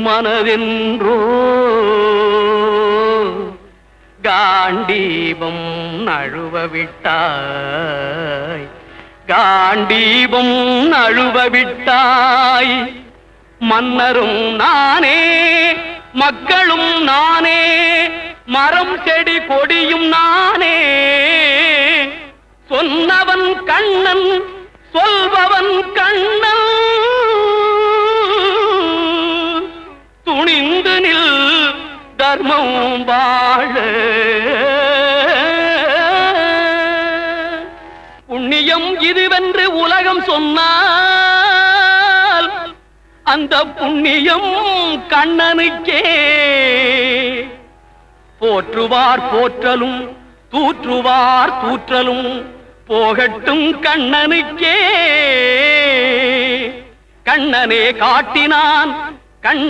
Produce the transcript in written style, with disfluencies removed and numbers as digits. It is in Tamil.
மனதென்றோ காண்டீபம் நழுவ விட்டாய், காண்டீபம் நழுவ விட்டாய். மன்னரும் நானே, மக்களும் நானே, மரம் செடி கொடியும் நானே. சொன்னவன் கண்ணன், சொல்பவன் கண்ணன். துணிந்து நில் தர்மம் வாழ. புண்ணியம் இதுவென்று உலகம் சொன்னால் அந்த புண்ணியம் கண்ணனுக்கே. போற்றுவார் போற்றலும், தூற்றுவார் தூற்றலும் போகட்டும் கண்ணனுக்கே. கண்ணனே காட்டினான், கண்ண